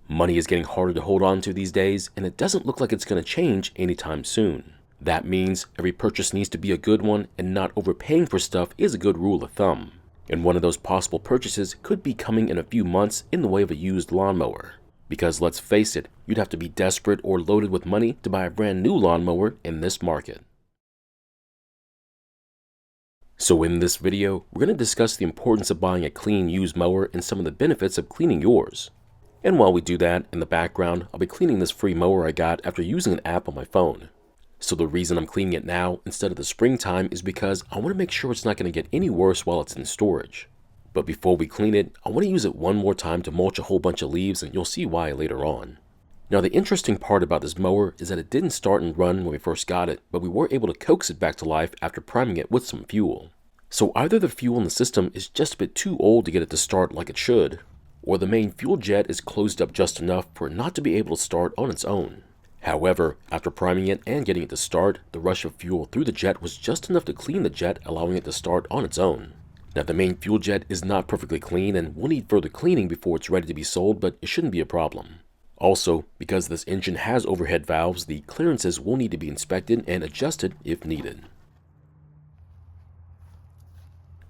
Money is getting harder to hold on to these days, and it doesn't look like it's going to change anytime soon. That means every purchase needs to be a good one, and not overpaying for stuff is a good rule of thumb. And one of those possible purchases could be coming in a few months in the way of a used lawnmower. Because let's face it, you'd have to be desperate or loaded with money to buy a brand new lawnmower in this market. So in this video, we're going to discuss the importance of buying a clean used mower and some of the benefits of cleaning yours. And while we do that, in the background, I'll be cleaning this free mower I got after using an app on my phone. So the reason I'm cleaning it now instead of the springtime is because I want to make sure it's not going to get any worse while it's in storage. But before we clean it, I want to use it one more time to mulch a whole bunch of leaves, and you'll see why later on. Now the interesting part about this mower is that it didn't start and run when we first got it, but we were able to coax it back to life after priming it with some fuel. So either the fuel in the system is just a bit too old to get it to start like it should, or the main fuel jet is closed up just enough for it not to be able to start on its own. However, after priming it and getting it to start, the rush of fuel through the jet was just enough to clean the jet, allowing it to start on its own. Now the main fuel jet is not perfectly clean and will need further cleaning before it's ready to be sold, but it shouldn't be a problem. Also, because this engine has overhead valves, the clearances will need to be inspected and adjusted if needed.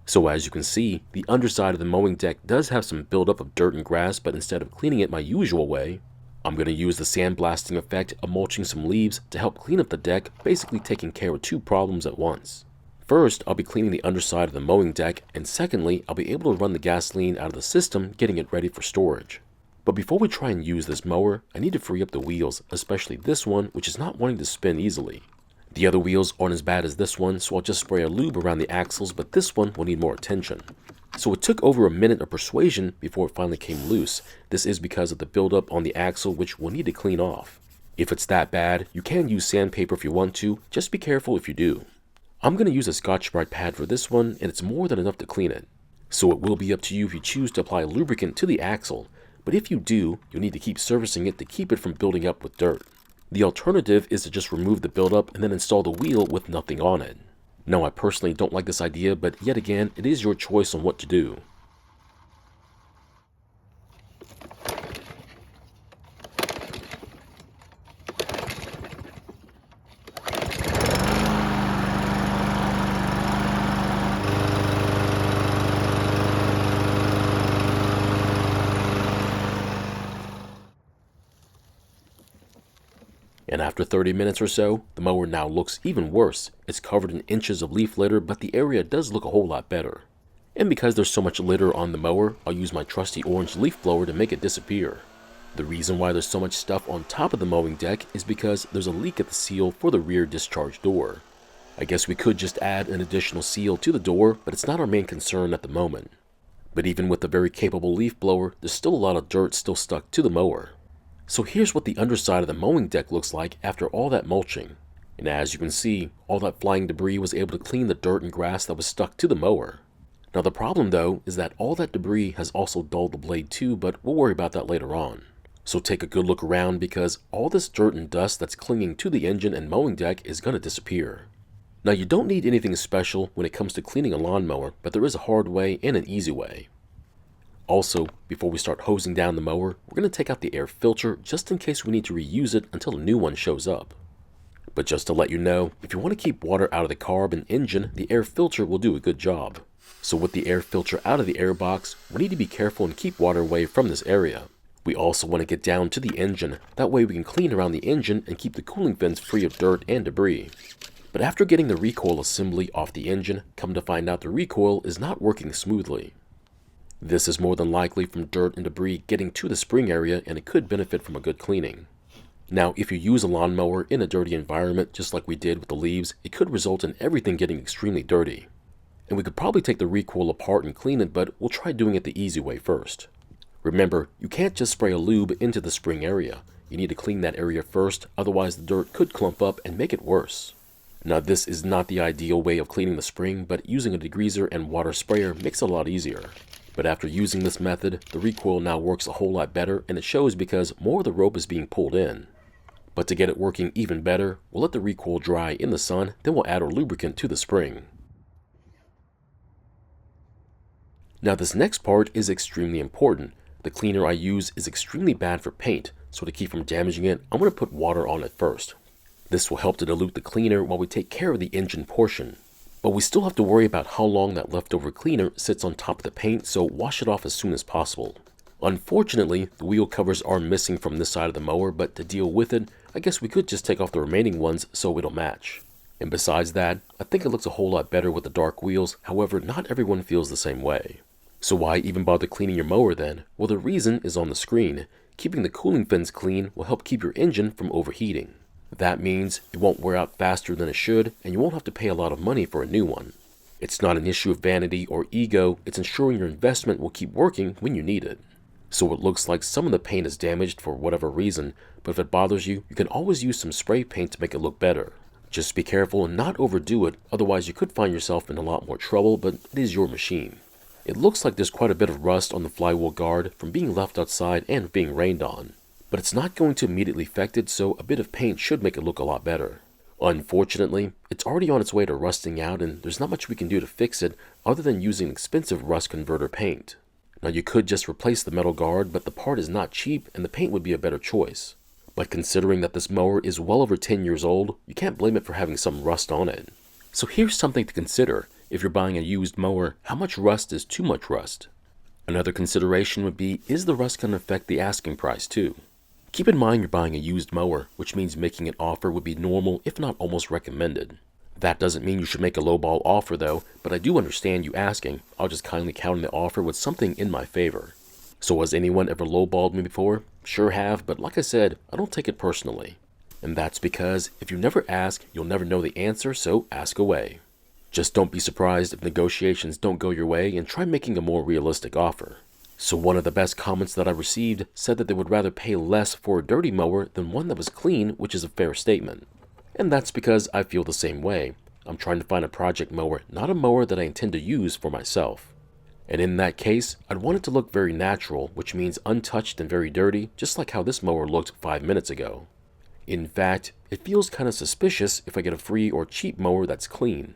So as you can see, the underside of the mowing deck does have some buildup of dirt and grass, but instead of cleaning it my usual way, I'm going to use the sandblasting effect of mulching some leaves to help clean up the deck, basically taking care of two problems at once. First, I'll be cleaning the underside of the mowing deck, and secondly, I'll be able to run the gasoline out of the system, getting it ready for storage. But before we try and use this mower, I need to free up the wheels, especially this one, which is not wanting to spin easily. The other wheels aren't as bad as this one, so I'll just spray a lube around the axles, but this one will need more attention. So it took over a minute of persuasion before it finally came loose. This is because of the buildup on the axle, which we'll need to clean off. If it's that bad, you can use sandpaper if you want to, just be careful if you do. I'm going to use a Scotch-Brite pad for this one, and it's more than enough to clean it. So it will be up to you if you choose to apply lubricant to the axle, but if you do, you'll need to keep servicing it to keep it from building up with dirt. The alternative is to just remove the buildup and then install the wheel with nothing on it. Now I personally don't like this idea, but yet again, it is your choice on what to do. And after 30 minutes or so, the mower now looks even worse. It's covered in inches of leaf litter, but the area does look a whole lot better. And because there's so much litter on the mower, I'll use my trusty orange leaf blower to make it disappear. The reason why there's so much stuff on top of the mowing deck is because there's a leak at the seal for the rear discharge door. I guess we could just add an additional seal to the door, but it's not our main concern at the moment. But even with the very capable leaf blower, there's still a lot of dirt still stuck to the mower. So here's what the underside of the mowing deck looks like after all that mulching. And as you can see, all that flying debris was able to clean the dirt and grass that was stuck to the mower. Now the problem though is that all that debris has also dulled the blade too, but we'll worry about that later on. So take a good look around because all this dirt and dust that's clinging to the engine and mowing deck is going to disappear. Now you don't need anything special when it comes to cleaning a lawnmower, but there is a hard way and an easy way. Also, before we start hosing down the mower, we're going to take out the air filter just in case we need to reuse it until a new one shows up. But just to let you know, if you want to keep water out of the carb and engine, the air filter will do a good job. So with the air filter out of the air box, we need to be careful and keep water away from this area. We also want to get down to the engine, that way we can clean around the engine and keep the cooling fins free of dirt and debris. But after getting the recoil assembly off the engine, come to find out the recoil is not working smoothly. This is more than likely from dirt and debris getting to the spring area, and it could benefit from a good cleaning. Now, if you use a lawnmower in a dirty environment, just like we did with the leaves, it could result in everything getting extremely dirty. And we could probably take the recoil apart and clean it, but we'll try doing it the easy way first. Remember, you can't just spray a lube into the spring area. You need to clean that area first, otherwise the dirt could clump up and make it worse. Now this is not the ideal way of cleaning the spring, but using a degreaser and water sprayer makes it a lot easier. But after using this method, the recoil now works a whole lot better, and it shows because more of the rope is being pulled in. But to get it working even better, we'll let the recoil dry in the sun, then we'll add our lubricant to the spring. Now this next part is extremely important. The cleaner I use is extremely bad for paint, so to keep from damaging it, I'm going to put water on it first. This will help to dilute the cleaner while we take care of the engine portion. But we still have to worry about how long that leftover cleaner sits on top of the paint, so wash it off as soon as possible. Unfortunately, the wheel covers are missing from this side of the mower, but to deal with it, I guess we could just take off the remaining ones so it'll match. And besides that, I think it looks a whole lot better with the dark wheels, however, not everyone feels the same way. So why even bother cleaning your mower then? Well, the reason is on the screen. Keeping the cooling fins clean will help keep your engine from overheating. That means it won't wear out faster than it should, and you won't have to pay a lot of money for a new one. It's not an issue of vanity or ego, it's ensuring your investment will keep working when you need it. So it looks like some of the paint is damaged for whatever reason, but if it bothers you, you can always use some spray paint to make it look better. Just be careful and not overdo it, otherwise you could find yourself in a lot more trouble, but it is your machine. It looks like there's quite a bit of rust on the flywheel guard from being left outside and being rained on. But it's not going to immediately affect it, so a bit of paint should make it look a lot better. Unfortunately, it's already on its way to rusting out, and there's not much we can do to fix it other than using expensive rust converter paint. Now you could just replace the metal guard, but the part is not cheap and the paint would be a better choice. But considering that this mower is well over 10 years old, you can't blame it for having some rust on it. So here's something to consider. If you're buying a used mower, how much rust is too much rust? Another consideration would be, is the rust going to affect the asking price too? Keep in mind you're buying a used mower, which means making an offer would be normal, if not almost recommended. That doesn't mean you should make a lowball offer though, but I do understand you asking. I'll just kindly counter the offer with something in my favor. So has anyone ever lowballed me before? Sure have, but like I said, I don't take it personally. And that's because if you never ask, you'll never know the answer, so ask away. Just don't be surprised if negotiations don't go your way and try making a more realistic offer. So one of the best comments that I received said that they would rather pay less for a dirty mower than one that was clean, which is a fair statement. And that's because I feel the same way. I'm trying to find a project mower, not a mower that I intend to use for myself. And in that case, I'd want it to look very natural, which means untouched and very dirty, just like how this mower looked 5 minutes ago. In fact, it feels kind of suspicious if I get a free or cheap mower that's clean.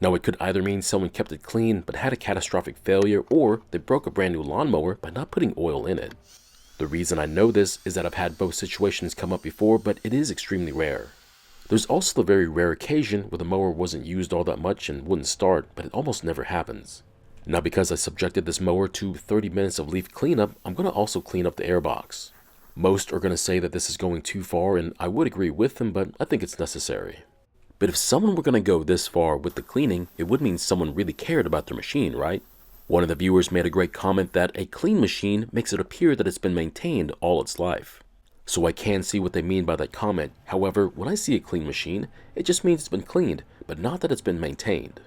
Now it could either mean someone kept it clean but had a catastrophic failure, or they broke a brand new lawnmower by not putting oil in it. The reason I know this is that I've had both situations come up before, but it is extremely rare. There's also the very rare occasion where the mower wasn't used all that much and wouldn't start, but it almost never happens. Now because I subjected this mower to 30 minutes of leaf cleanup, I'm going to also clean up the airbox. Most are going to say that this is going too far, and I would agree with them, but I think it's necessary. But if someone were going to go this far with the cleaning, it would mean someone really cared about their machine, right? One of the viewers made a great comment that a clean machine makes it appear that it's been maintained all its life. So I can see what they mean by that comment. However, when I see a clean machine, it just means it's been cleaned, but not that it's been maintained.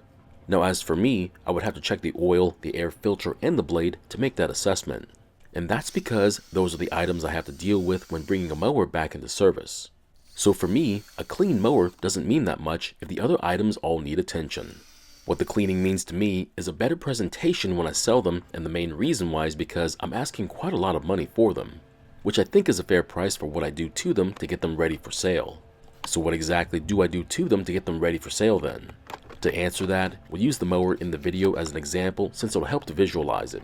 Now as for me, I would have to check the oil, the air filter, and the blade to make that assessment. And that's because those are the items I have to deal with when bringing a mower back into service. So for me, a clean mower doesn't mean that much if the other items all need attention. What the cleaning means to me is a better presentation when I sell them, and the main reason why is because I'm asking quite a lot of money for them, which I think is a fair price for what I do to them to get them ready for sale. So what exactly do I do to them to get them ready for sale then? To answer that, we'll use the mower in the video as an example since it'll help to visualize it.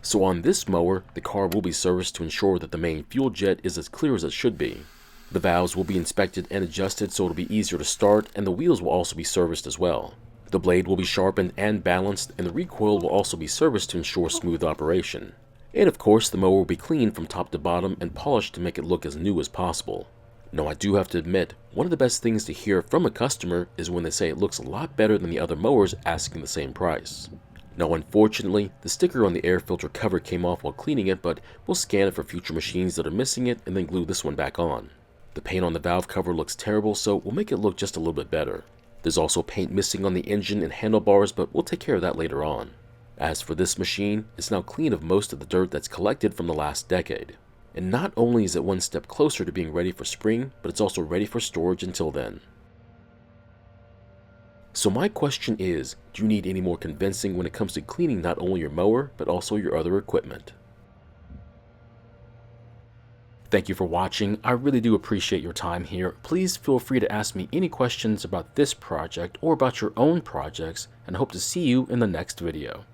So on this mower, the car will be serviced to ensure that the main fuel jet is as clear as it should be. The valves will be inspected and adjusted so it'll be easier to start, and the wheels will also be serviced as well. The blade will be sharpened and balanced, and the recoil will also be serviced to ensure smooth operation. And of course, the mower will be cleaned from top to bottom and polished to make it look as new as possible. Now I do have to admit, one of the best things to hear from a customer is when they say it looks a lot better than the other mowers asking the same price. Now unfortunately, the sticker on the air filter cover came off while cleaning it, but we'll scan it for future machines that are missing it and then glue this one back on. The paint on the valve cover looks terrible, so we'll make it look just a little bit better. There's also paint missing on the engine and handlebars, but we'll take care of that later on. As for this machine, it's now clean of most of the dirt that's collected from the last decade. And not only is it one step closer to being ready for spring, but it's also ready for storage until then. So my question is, do you need any more convincing when it comes to cleaning not only your mower, but also your other equipment? Thank you for watching. I really do appreciate your time here. Please feel free to ask me any questions about this project or about your own projects, and I hope to see you in the next video.